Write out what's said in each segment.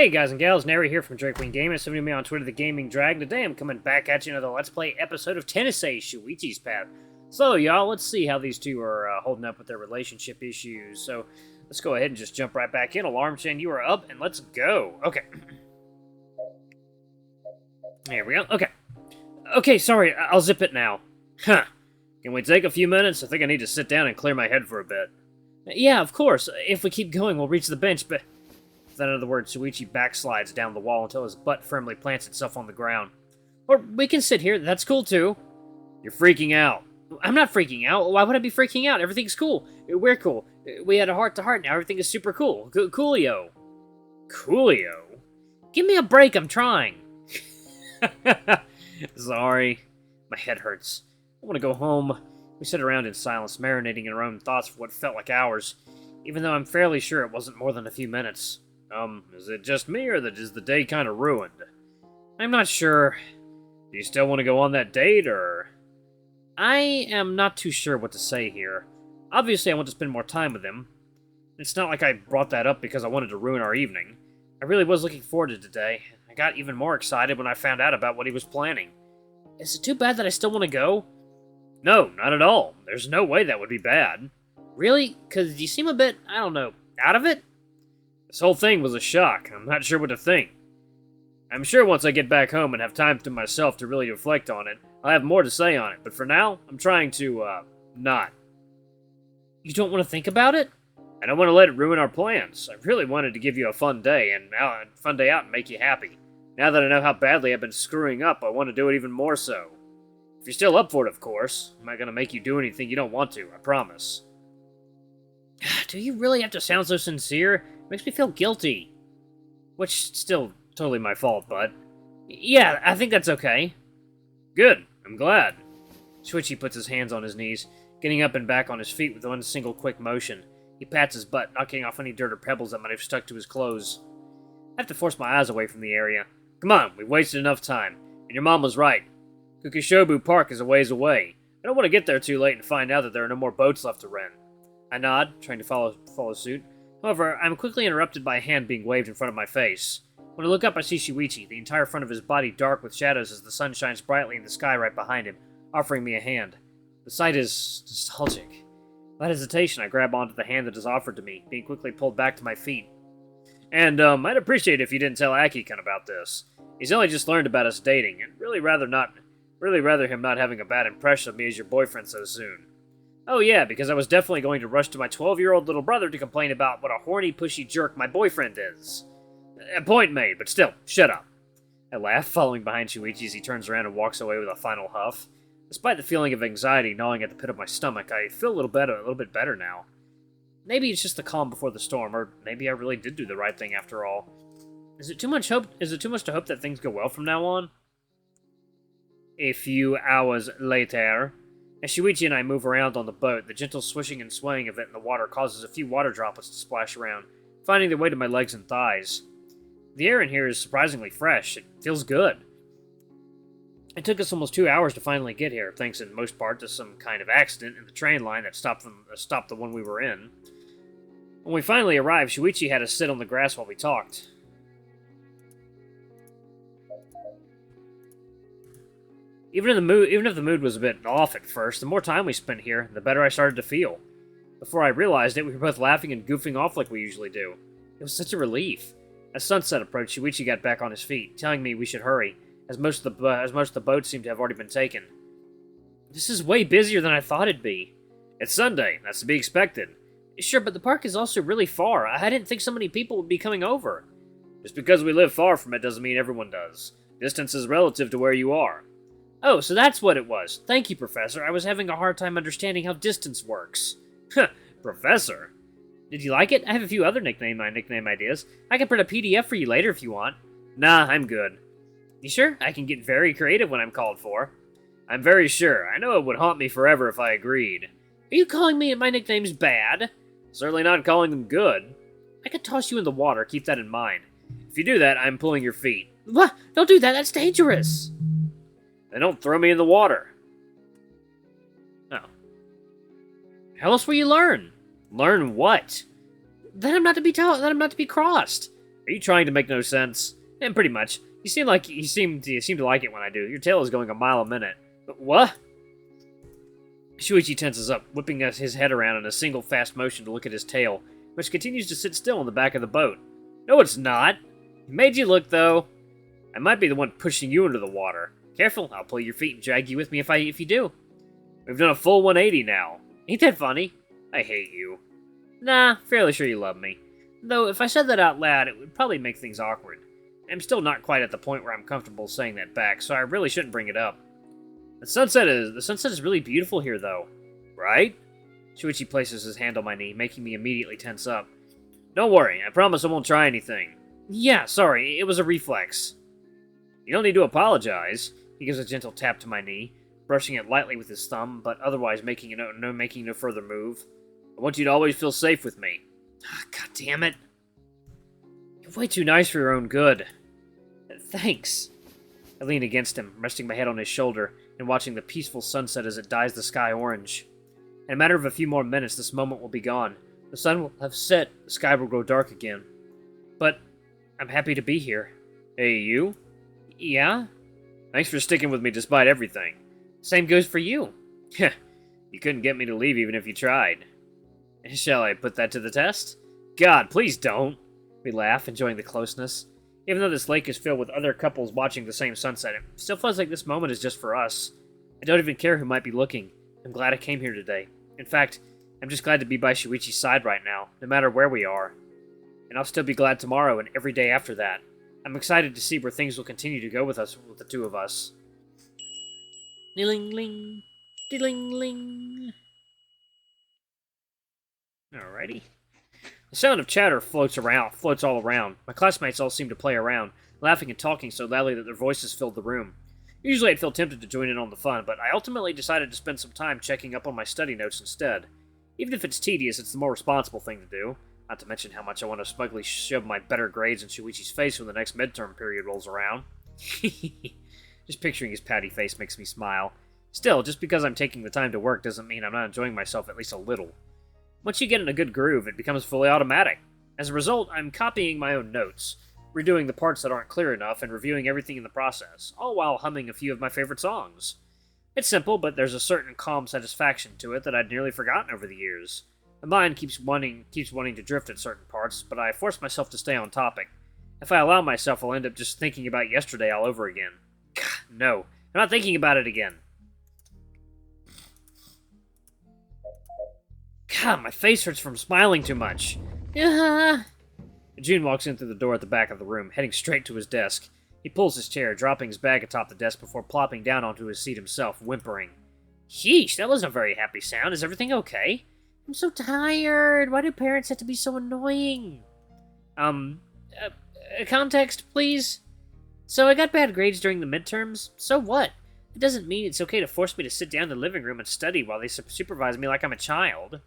Hey guys and gals, Nary here from Drakewing Gaming. Somebody me on Twitter, The Gaming Dragon. Today I'm coming back at you another Let's Play episode of Tennessee Shuichi's Path. So y'all, let's see how these two are holding up with their relationship issues. So let's go ahead and just jump right back in. Alarm chain, you are up, and let's go. Okay. Here we go. Okay. Okay, sorry, I'll zip it now. Huh. Can we take a few minutes? I think I need to sit down and clear my head for a bit. Yeah, of course. If we keep going, we'll reach the bench, but... Then, in other words, Shuichi backslides down the wall until his butt firmly plants itself on the ground. Or we can sit here. That's cool, too. You're freaking out. I'm not freaking out. Why would I be freaking out? Everything's cool. We're cool. We had a heart-to-heart. Now everything is super cool. Coolio. Coolio? Give me a break. I'm trying. Sorry. My head hurts. I want to go home. We sat around in silence, marinating in our own thoughts for what felt like hours, even though I'm fairly sure it wasn't more than a few minutes. Is it just me, or is the day kind of ruined? I'm not sure. Do you still want to go on that date, or...? I am not too sure what to say here. Obviously, I want to spend more time with him. It's not like I brought that up because I wanted to ruin our evening. I really was looking forward to today. I got even more excited when I found out about what he was planning. Is it too bad that I still want to go? No, not at all. There's no way that would be bad. Really? Because you seem a bit, I don't know, out of it? This whole thing was a shock. I'm not sure what to think. I'm sure once I get back home and have time to myself to really reflect on it, I'll have more to say on it, but for now, I'm trying to, not. You don't want to think about it? I don't want to let it ruin our plans. I really wanted to give you a fun day out and make you happy. Now that I know how badly I've been screwing up, I want to do it even more so. If you're still up for it, of course. I'm not going to make you do anything you don't want to, I promise. Do you really have to sound so sincere? It makes me feel guilty. Which, still totally my fault, but... Yeah, I think that's okay. Good, I'm glad. Shuichi puts his hands on his knees, getting up and back on his feet with one single quick motion. He pats his butt, knocking off any dirt or pebbles that might have stuck to his clothes. I have to force my eyes away from the area. Come on, we've wasted enough time. And your mom was right. Kukishobu Park is a ways away. I don't want to get there too late and find out that there are no more boats left to rent. I nod, trying to follow suit. However, I'm quickly interrupted by a hand being waved in front of my face. When I look up, I see Shuichi, the entire front of his body dark with shadows as the sun shines brightly in the sky right behind him, offering me a hand. The sight is nostalgic. Without hesitation, I grab onto the hand that is offered to me, being quickly pulled back to my feet. And, I'd appreciate it if you didn't tell Aki-kun about this. He's only just learned about us dating, and really rather him not having a bad impression of me as your boyfriend so soon. Oh yeah, because I was definitely going to rush to my 12-year-old little brother to complain about what a horny, pushy jerk my boyfriend is. A point made, but still, shut up. I laugh, following behind Shuichi as he turns around and walks away with a final huff. Despite the feeling of anxiety gnawing at the pit of my stomach, I feel a little bit better now. Maybe it's just the calm before the storm, or maybe I really did do the right thing after all. Is it too much to hope that things go well from now on? A few hours later, as Shuichi and I move around on the boat, the gentle swishing and swaying of it in the water causes a few water droplets to splash around, finding their way to my legs and thighs. The air in here is surprisingly fresh. It feels good. It took us almost 2 hours to finally get here, thanks in most part to some kind of accident in the train line that stopped the one we were in. When we finally arrived, Shuichi had us sit on the grass while we talked. Even if the mood was a bit off at first, the more time we spent here, the better I started to feel. Before I realized it, we were both laughing and goofing off like we usually do. It was such a relief. As sunset approached, Shuichi got back on his feet, telling me we should hurry, as most of the boats seemed to have already been taken. This is way busier than I thought it'd be. It's Sunday, that's to be expected. Sure, but the park is also really far. I didn't think so many people would be coming over. Just because we live far from it doesn't mean everyone does. Distance is relative to where you are. Oh, so that's what it was. Thank you, Professor. I was having a hard time understanding how distance works. Huh, Professor? Did you like it? I have a few other nickname ideas. I can print a PDF for you later if you want. Nah, I'm good. You sure? I can get very creative when I'm called for. I'm very sure. I know it would haunt me forever if I agreed. Are you calling me my nicknames bad? Certainly not calling them good. I could toss you in the water, keep that in mind. If you do that, I'm pulling your feet. What? Don't do that, that's dangerous! Then don't throw me in the water. Oh. How else will you learn? Learn what? That I'm not to be crossed. Are you trying to make no sense? And pretty much. You seem to like it when I do. Your tail is going a mile a minute. But what? Shuichi tenses up, whipping his head around in a single fast motion to look at his tail, which continues to sit still in the back of the boat. No, it's not. It made you look, though. I might be the one pushing you into the water. Careful, I'll pull your feet and drag you with me if you do. We've done a full 180 now. Ain't that funny? I hate you. Nah, fairly sure you love me. Though, if I said that out loud, it would probably make things awkward. I'm still not quite at the point where I'm comfortable saying that back, so I really shouldn't bring it up. The sunset is really beautiful here, though. Right? Shuichi places his hand on my knee, making me immediately tense up. Don't worry, I promise I won't try anything. Yeah, sorry, it was a reflex. You don't need to apologize. He gives a gentle tap to my knee, brushing it lightly with his thumb, but otherwise making no further move. I want you to always feel safe with me. God damn it. You're way too nice for your own good. Thanks. I lean against him, resting my head on his shoulder, and watching the peaceful sunset as it dyes the sky orange. In a matter of a few more minutes, this moment will be gone. The sun will have set, the sky will grow dark again. But I'm happy to be here. Hey, you? Yeah? Thanks for sticking with me despite everything. Same goes for you. You couldn't get me to leave even if you tried. Shall I put that to the test? God, please don't. We laugh, enjoying the closeness. Even though this lake is filled with other couples watching the same sunset, it still feels like this moment is just for us. I don't even care who might be looking. I'm glad I came here today. In fact, I'm just glad to be by Shuichi's side right now, no matter where we are. And I'll still be glad tomorrow and every day after that. I'm excited to see where things will continue to go with the two of us. Ding-ling-ling, ding-ling-ling. Alrighty. The sound of chatter floats all around. My classmates all seem to play around, laughing and talking so loudly that their voices filled the room. Usually I'd feel tempted to join in on the fun, but I ultimately decided to spend some time checking up on my study notes instead. Even if it's tedious, it's the more responsible thing to do. Not to mention how much I want to smugly shove my better grades in Shuichi's face when the next midterm period rolls around. Just picturing his pouty face makes me smile. Still, just because I'm taking the time to work doesn't mean I'm not enjoying myself at least a little. Once you get in a good groove, it becomes fully automatic. As a result, I'm copying my own notes, redoing the parts that aren't clear enough, and reviewing everything in the process, all while humming a few of my favorite songs. It's simple, but there's a certain calm satisfaction to it that I'd nearly forgotten over the years. My mind keeps wanting to drift at certain parts, but I force myself to stay on topic. If I allow myself, I'll end up just thinking about yesterday all over again. God, no, I'm not thinking about it again. God, my face hurts from smiling too much. June walks in through the door at the back of the room, heading straight to his desk. He pulls his chair, dropping his bag atop the desk before plopping down onto his seat himself, whimpering. Sheesh, that wasn't a very happy sound. Is everything okay? I'm so tired. Why do parents have to be so annoying? Context, please? So I got bad grades during the midterms. So what? It doesn't mean it's okay to force me to sit down in the living room and study while they supervise me like I'm a child.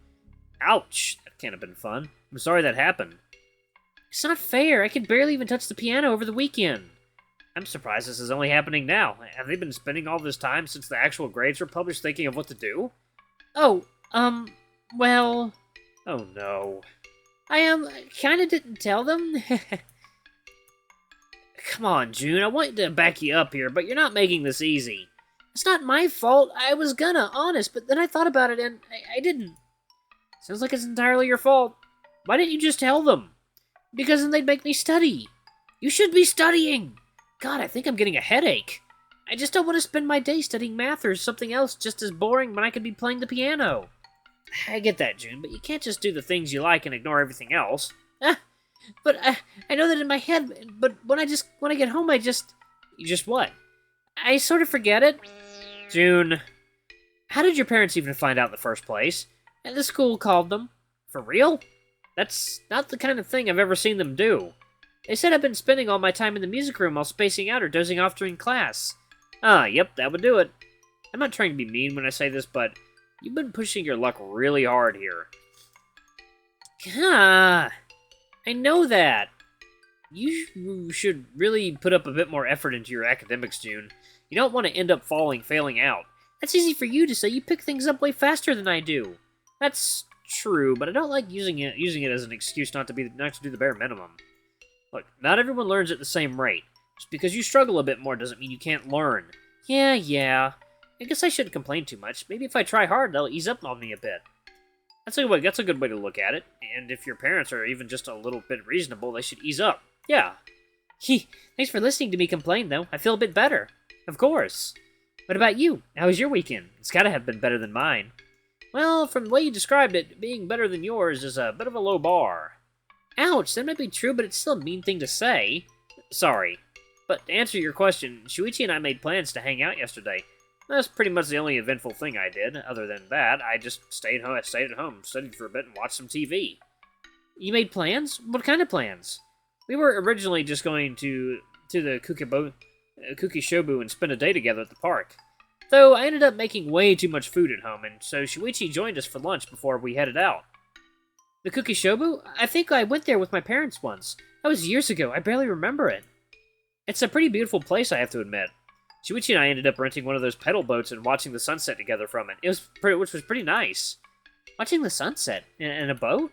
Ouch, that can't have been fun. I'm sorry that happened. It's not fair. I could barely even touch the piano over the weekend. I'm surprised this is only happening now. Have they been spending all this time since the actual grades were published thinking of what to do? Oh, well... Oh no. I kinda didn't tell them. Come on, June, I want to back you up here, but you're not making this easy. It's not my fault. I was gonna, honest, but then I thought about it and I didn't. Sounds like it's entirely your fault. Why didn't you just tell them? Because then they'd make me study. You should be studying. God, I think I'm getting a headache. I just don't want to spend my day studying math or something else just as boring when I could be playing the piano. I get that, June, but you can't just do the things you like and ignore everything else. But I know that in my head, but when I get home, You just what? I sort of forget it. June, how did your parents even find out in the first place? And the school called them. For real? That's not the kind of thing I've ever seen them do. They said I've been spending all my time in the music room while spacing out or dozing off during class. Yep, that would do it. I'm not trying to be mean when I say this, but you've been pushing your luck really hard here. I know that. You should really put up a bit more effort into your academics, June. You don't want to end up failing out. That's easy for you to say. You pick things up way faster than I do. That's true, but I don't like using it as an excuse not to do the bare minimum. Look, not everyone learns at the same rate. Just because you struggle a bit more doesn't mean you can't learn. Yeah. I guess I shouldn't complain too much. Maybe if I try hard, they'll ease up on me a bit. That's a good way to look at it. And if your parents are even just a little bit reasonable, they should ease up. Yeah. Thanks for listening to me complain, though. I feel a bit better. Of course. What about you? How was your weekend? It's gotta have been better than mine. Well, from the way you described it, being better than yours is a bit of a low bar. Ouch, that might be true, but it's still a mean thing to say. Sorry. But to answer your question, Shuichi and I made plans to hang out yesterday. That's pretty much the only eventful thing I did. Other than that, I just stayed at home, studied for a bit, and watched some TV. You made plans? What kind of plans? We were originally just going to the Kukishobu and spend a day together at the park. Though I ended up making way too much food at home, and so Shuichi joined us for lunch before we headed out. The Kukishobu? I think I went there with my parents once. That was years ago. I barely remember it. It's a pretty beautiful place, I have to admit. Shuichi and I ended up renting one of those pedal boats and watching the sunset together from it. Which was pretty nice. Watching the sunset in a boat?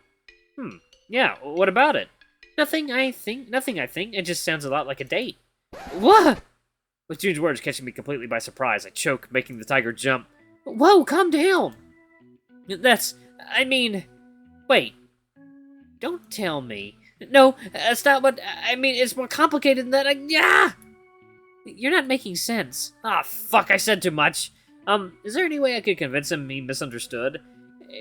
Yeah, what about it? Nothing, I think. It just sounds a lot like a date. What? With June's words catching me completely by surprise, I choke, making the tiger jump. Whoa, calm down! Wait. Don't tell me. No, that's not what, it's more complicated than that. Yeah! You're not making sense. Ah, fuck, I said too much. Is there any way I could convince him he misunderstood?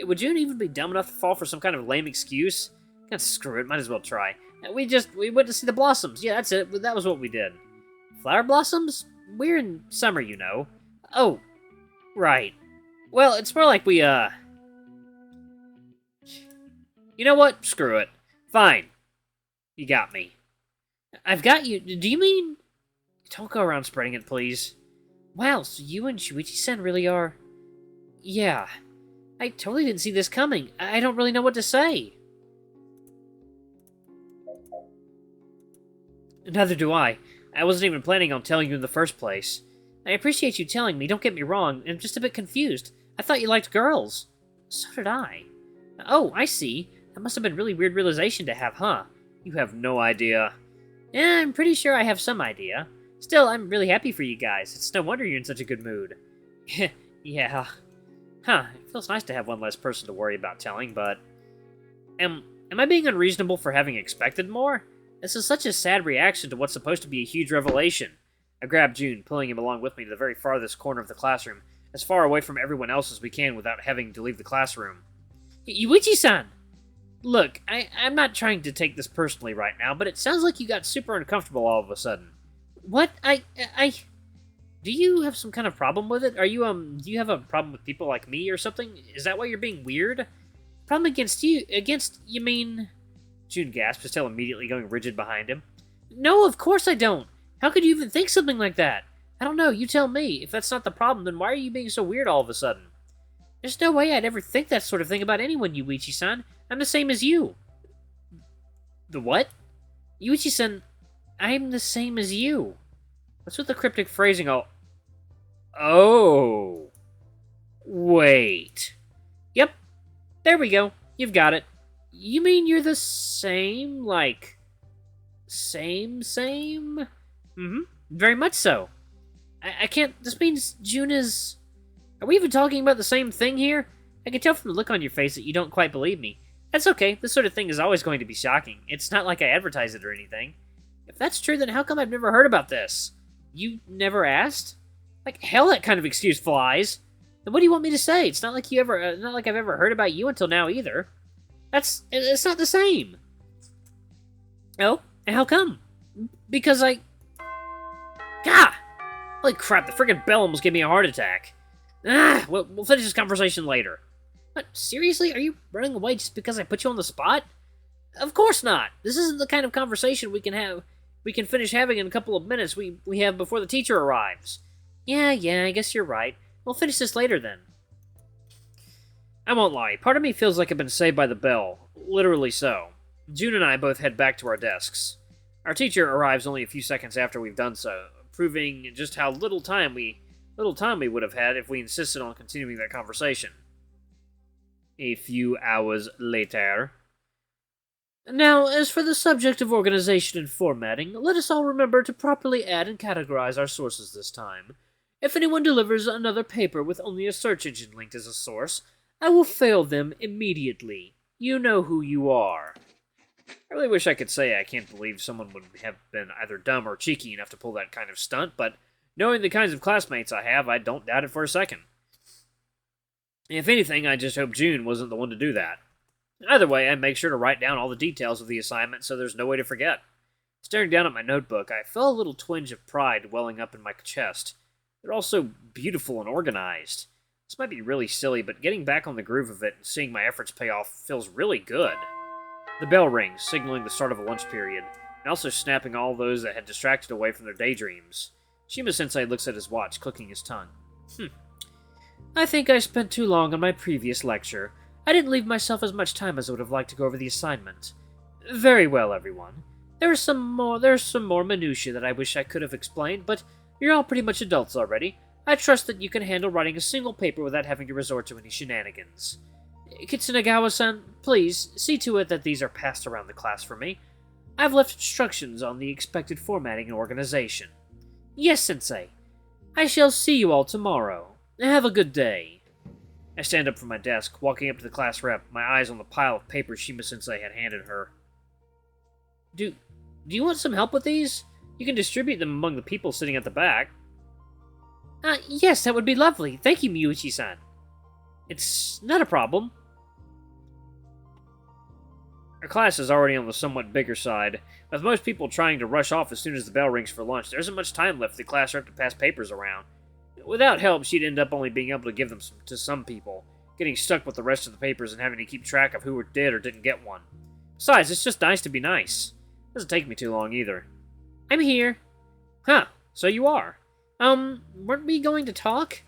Would June even be dumb enough to fall for some kind of lame excuse? Screw it, might as well try. We went to see the blossoms. Yeah, that's it. That was what we did. Flower blossoms? We're in summer, you know. Oh, right. Well, it's more like we, You know what? Screw it. Fine. You got me. I've got you. Do you mean... Don't go around spreading it, please. Wow, so you and Shuichi-san really are... Yeah. I totally didn't see this coming. I don't really know what to say. Neither do I. I wasn't even planning on telling you in the first place. I appreciate you telling me, don't get me wrong. I'm just a bit confused. I thought you liked girls. So did I. Oh, I see. That must have been a really weird realization to have, huh? You have no idea. Yeah, I'm pretty sure I have some idea. Still, I'm really happy for you guys. It's no wonder you're in such a good mood. Yeah. Huh, it feels nice to have one less person to worry about telling, but... Am I being unreasonable for having expected more? This is such a sad reaction to what's supposed to be a huge revelation. I grabbed June, pulling him along with me to the very farthest corner of the classroom, as far away from everyone else as we can without having to leave the classroom. Yuichi-san! Look, I'm not trying to take this personally right now, but it sounds like you got super uncomfortable all of a sudden. What? Do you have some kind of problem with it? Do you have a problem with people like me or something? Is that why you're being weird? Problem you mean... June gasped, his tail immediately going rigid behind him. No, of course I don't. How could you even think something like that? I don't know, you tell me. If that's not the problem, then why are you being so weird all of a sudden? There's no way I'd ever think that sort of thing about anyone, Yuichi-san. I'm the same as you. The what? Yuichi-san, I'm the same as you. What's with the cryptic phrasing all... Oh. Wait. Yep. There we go. You've got it. You mean you're the same, like... Same? Mm-hmm. Very much so. I can't... This means June is... Are we even talking about the same thing here? I can tell from the look on your face that you don't quite believe me. That's okay. This sort of thing is always going to be shocking. It's not like I advertise it or anything. If that's true, then how come I've never heard about this? You never asked? Like hell, that kind of excuse flies. Then what do you want me to say? It's not like not like I've ever heard about you until now either. It's not the same. Oh, and how come? Because Gah! Holy crap, the friggin' bell almost gave me a heart attack. We'll finish this conversation later. What, seriously? Are you running away just because I put you on the spot? Of course not. This isn't the kind of conversation we can finish having in a couple of minutes we have before the teacher arrives. Yeah, I guess you're right. We'll finish this later then. I won't lie, part of me feels like I've been saved by the bell. Literally so. June and I both head back to our desks. Our teacher arrives only a few seconds after we've done so, proving just how little time we would have had if we insisted on continuing that conversation. A few hours later. Now, as for the subject of organization and formatting, let us all remember to properly add and categorize our sources this time. If anyone delivers another paper with only a search engine linked as a source, I will fail them immediately. You know who you are. I really wish I could say I can't believe someone would have been either dumb or cheeky enough to pull that kind of stunt, but knowing the kinds of classmates I have, I don't doubt it for a second. If anything, I just hope June wasn't the one to do that. Either way, I make sure to write down all the details of the assignment so there's no way to forget. Staring down at my notebook, I felt a little twinge of pride welling up in my chest. They're all so beautiful and organized. This might be really silly, but getting back on the groove of it and seeing my efforts pay off feels really good. The bell rings, signaling the start of a lunch period, and also snapping all those that had distracted away from their daydreams. Shima-sensei looks at his watch, clicking his tongue. I think I spent too long on my previous lecture. I didn't leave myself as much time as I would have liked to go over the assignment. Very well, everyone. There's some more minutiae that I wish I could have explained, but you're all pretty much adults already. I trust that you can handle writing a single paper without having to resort to any shenanigans. Kitsunagawa-san, please see to it that these are passed around the class for me. I've left instructions on the expected formatting and organization. Yes, Sensei. I shall see you all tomorrow. Have a good day. I stand up from my desk, walking up to the class rep, my eyes on the pile of papers Shima-sensei had handed her. Do you want some help with these? You can distribute them among the people sitting at the back. Yes, that would be lovely. Thank you, Miyuichi-san. It's not a problem. Our class is already on the somewhat bigger side. With most people trying to rush off as soon as the bell rings for lunch, there isn't much time left for the class rep to pass papers around. Without help, she'd end up only being able to give them to some people, getting stuck with the rest of the papers and having to keep track of who did or didn't get one. Besides, it's just nice to be nice. Doesn't take me too long either. I'm here. Huh, so you are. Weren't we going to talk?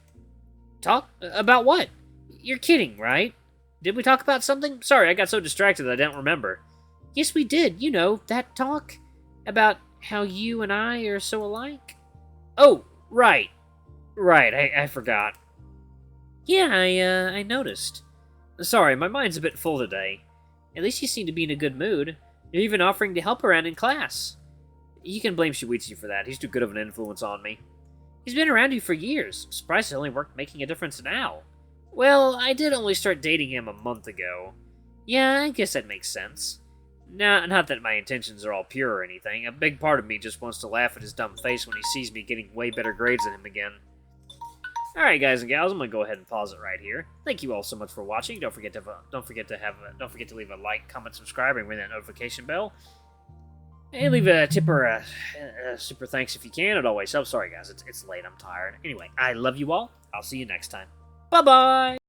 Talk? About what? You're kidding, right? Did we talk about something? Sorry, I got so distracted that I don't remember. Yes, we did. You know, that talk. About how you and I are so alike. Oh, right. Right, I forgot. Yeah, I noticed. Sorry, my mind's a bit full today. At least you seem to be in a good mood. You're even offering to help around in class. You can blame Shuichi for that. He's too good of an influence on me. He's been around you for years. I'm surprised it only worked making a difference now. Well, I did only start dating him a month ago. Yeah, I guess that makes sense. Not that my intentions are all pure or anything. A big part of me just wants to laugh at his dumb face when he sees me getting way better grades than him again. Alright, guys and gals, I'm gonna go ahead and pause it right here. Thank you all so much for watching. Don't forget to leave a like, comment, subscribe, and ring that notification bell. And leave a tip or a super thanks if you can. It always helps. Sorry, guys, it's late. I'm tired. Anyway, I love you all. I'll see you next time. Bye-bye!